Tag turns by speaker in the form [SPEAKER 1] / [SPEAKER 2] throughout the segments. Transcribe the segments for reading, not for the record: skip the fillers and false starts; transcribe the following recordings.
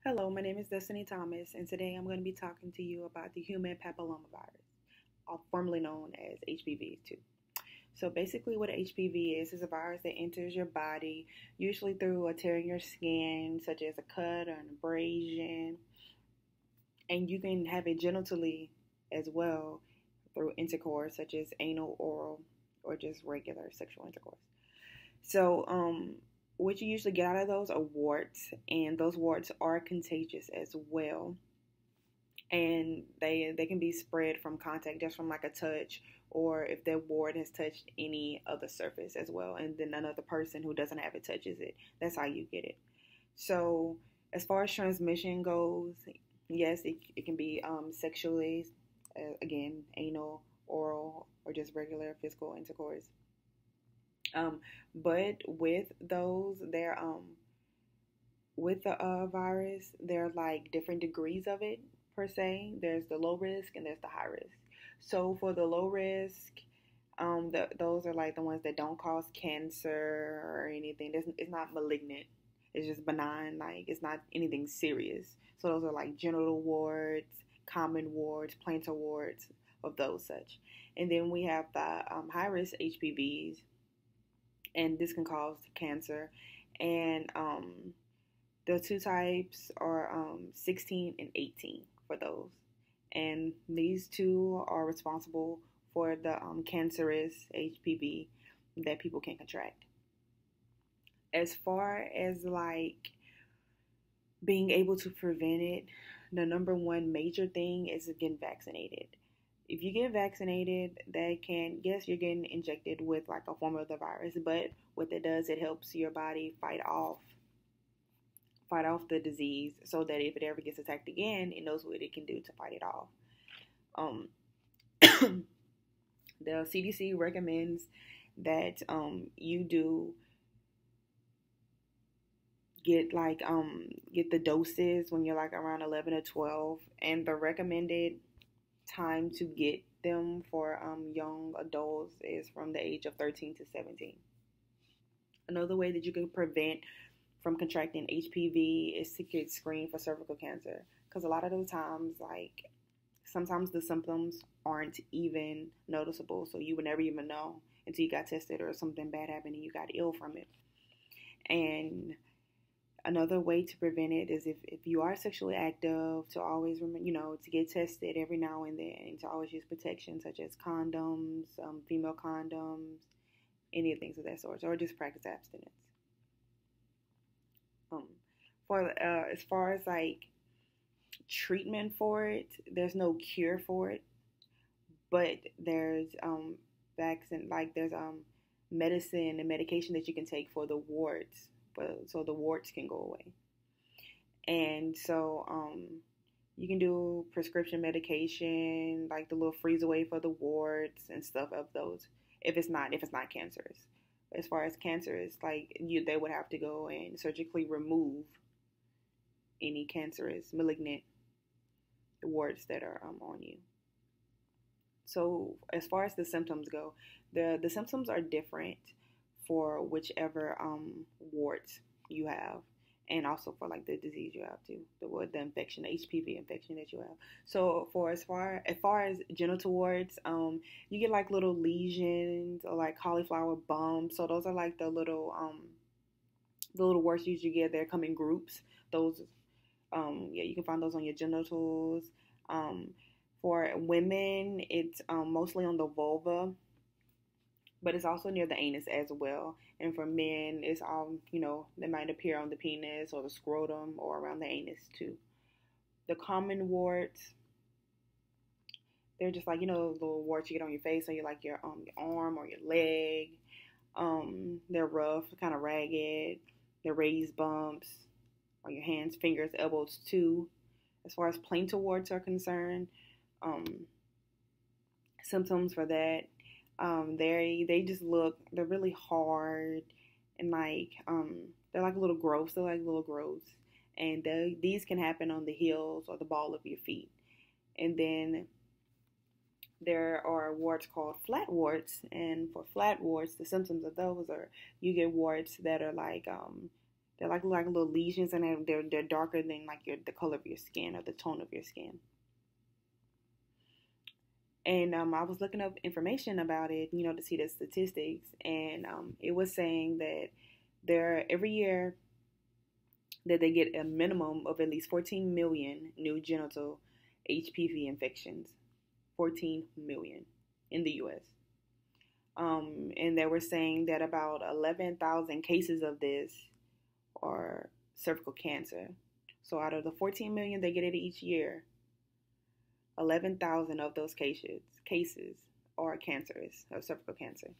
[SPEAKER 1] Hello, my name is Destiny Thomas, and today I'm going to be talking to you about the human papillomavirus, formerly known as HPV 2. So basically what HPV is a virus that enters your body, usually through a tear in your skin, such as a cut or an abrasion, and you can have it genitally as well through intercourse, such as anal, oral, or just regular sexual intercourse. So, what you usually get out of those are warts, and those warts are contagious as well. And they can be spread from contact, just from like a touch, or if their wart has touched any other surface as well, and then another person who doesn't have it touches it. That's how you get it. So, as far as transmission goes, yes, it can be sexually, again, anal, oral, or just regular physical intercourse. But with those, they're with the virus, there are like different degrees of it per se. There's the low risk and there's the high risk. So for the low risk, those are like the ones that don't cause cancer or anything. It's not malignant. It's just benign. Like it's not anything serious. So those are like genital warts, common warts, plantar warts, of those such. And then we have the high risk HPVs, and this can cause cancer. And the two types are 16 and 18 for those. And these two are responsible for the cancerous HPV that people can contract. As far as like being able to prevent it, the number one major thing is getting vaccinated. If you get vaccinated, yes, you're getting injected with like a form of the virus, but what that does, it helps your body fight off the disease, so that if it ever gets attacked again, it knows what it can do to fight it off. Um, the CDC recommends that you do get the doses when you're like around 11 or 12, and the recommended time to get them for young adults is from the age of 13 to 17. Another way that you can prevent from contracting HPV is to get screened for cervical cancer, because a lot of those times, like sometimes the symptoms aren't even noticeable, so you would never even know until you got tested or something bad happened and you got ill from it. And another way to prevent it is if you are sexually active, to always remember, to get tested every now and then, and to always use protection such as condoms, female condoms, any of things of that sort, or just practice abstinence. As far as like treatment for it, there's no cure for it, but there's vaccine, like there's medicine and medication that you can take for the warts, so the warts can go away. And so you can do prescription medication, like the little freeze away for the warts and stuff of those, if it's not cancerous. As far as cancerous, like they would have to go and surgically remove any cancerous, malignant warts that are on you. So as far as the symptoms go, the symptoms are different for whichever warts you have, and also for like the disease you have too, the infection, the HPV infection that you have. So as far as genital warts, you get like little lesions or like cauliflower bumps. So those are like the little warts you usually get. They come in groups. Those, you can find those on your genitals. For women, it's mostly on the vulva, but it's also near the anus as well. And for men, it's all, they might appear on the penis or the scrotum or around the anus too. The common warts, they're just like, little warts you get on your face, or your arm or your leg. They're rough, kind of ragged. They're raised bumps on your hands, fingers, elbows too. As far as plantar warts are concerned, symptoms for that, they just they're really hard, and they're like little growths. They're like little growths, and these can happen on the heels or the ball of your feet. And then there are warts called flat warts, and for flat warts, the symptoms of those are you get warts that are like They're like little lesions, and they're darker than like the color of your skin or the tone of your skin. And I was looking up information about it, to see the statistics, and it was saying that every year that they get a minimum of at least 14 million new genital HPV infections. 14 million in the U.S. And they were saying that about 11,000 cases of this are cervical cancer. So out of the 14 million they get it each year, 11,000 of those cases are cancerous, or cervical cancer.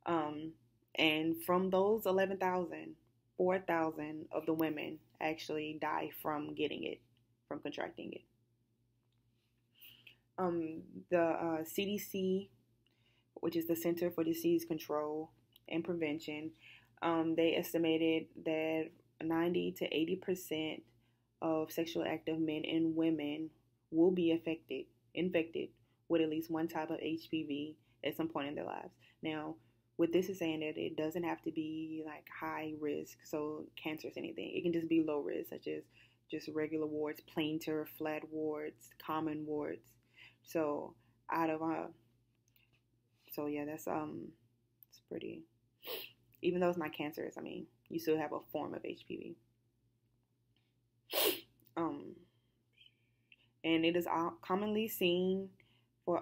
[SPEAKER 1] And from those 11,000, 4,000 of the women actually die from getting it, from contracting it. The CDC, which is the Center for Disease Control and Prevention, they estimated that 90 to 80% of sexually active men and women will be infected with at least one type of HPV at some point in their lives. Now, what this is saying that it doesn't have to be like high risk, so cancerous anything. It can just be low risk, such as just regular warts, plantar, flat warts, common warts. So so yeah, that's it's pretty. Even though it's not cancerous, I mean, you still have a form of HPV. And it is commonly seen for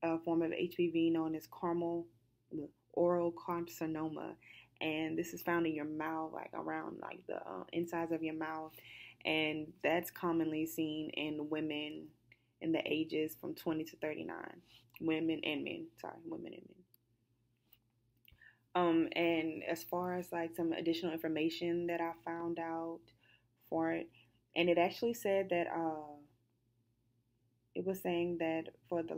[SPEAKER 1] a form of HPV known as oral carcinoma, and this is found in your mouth, like around like the insides of your mouth, and that's commonly seen in women in the ages from 20 to 39. Women and men. And as far as like some additional information that I found out for it, and it actually said that it was saying that for the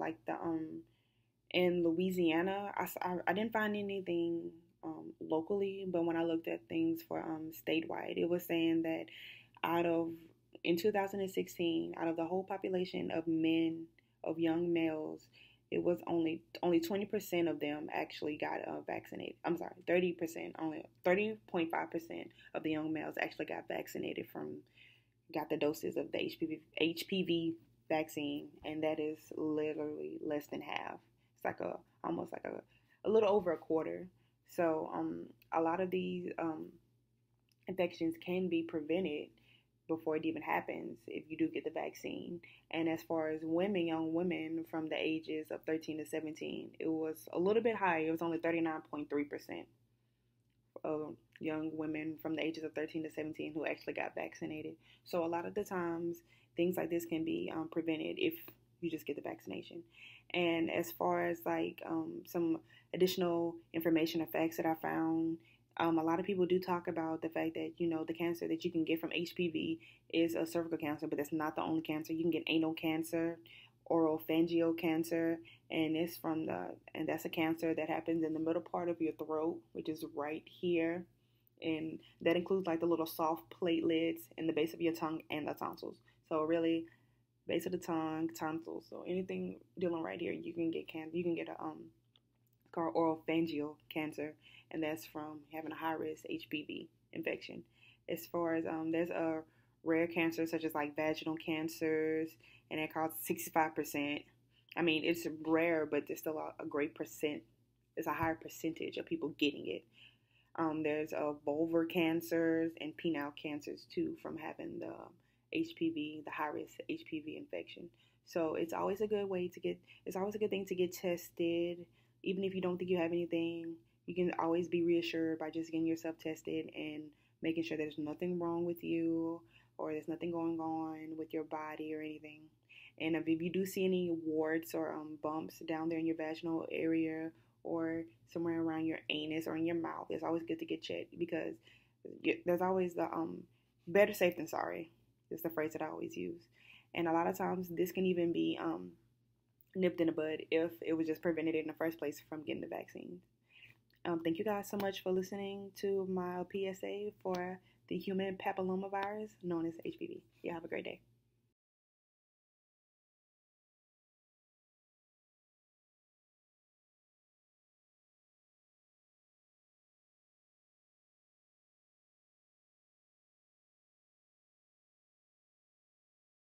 [SPEAKER 1] in Louisiana, I didn't find anything locally, but when I looked at things for statewide, it was saying that in 2016, out of the whole population of young males, it was only 20% of them actually got vaccinated. I'm sorry, 30%, only 30.5% of the young males actually got vaccinated got the doses of the HPV vaccine, and that is literally less than half. It's like almost like a little over a quarter. So a lot of these infections can be prevented before it even happens if you do get the vaccine. And as far as young women from the ages of 13 to 17, it was a little bit higher. It was only 39.3% of young women from the ages of 13 to 17 who actually got vaccinated. So a lot of the times, things like this can be prevented if you just get the vaccination. And as far as like some additional information or facts that I found, a lot of people do talk about the fact that, the cancer that you can get from HPV is a cervical cancer, but that's not the only cancer. You can get anal cancer, oropharyngeal cancer, and that's a cancer that happens in the middle part of your throat, which is right here. And that includes like the little soft platelets in the base of your tongue and the tonsils. So really, base of the tongue, tonsils. So anything dealing right here, you can get cancer. You can get called oropharyngeal cancer, and that's from having a high-risk HPV infection. As far as there's a rare cancer such as like vaginal cancers, and it causes 65%. I mean, it's rare, but there's still a great percent. There's a higher percentage of people getting it. There's vulvar cancers and penile cancers too from having the HPV, the high-risk HPV infection. So it's always a good thing to get tested. Even if you don't think you have anything, you can always be reassured by just getting yourself tested and making sure there's nothing wrong with you or there's nothing going on with your body or anything. And if you do see any warts or bumps down there in your vaginal area or somewhere around your anus or in your mouth, it's always good to get checked, because there's always the better safe than sorry. It's the phrase that I always use. And a lot of times this can even be nipped in the bud if it was just prevented in the first place from getting the vaccine. Thank you guys so much for listening to my PSA for the human papillomavirus known as HPV. Yeah, have a great day.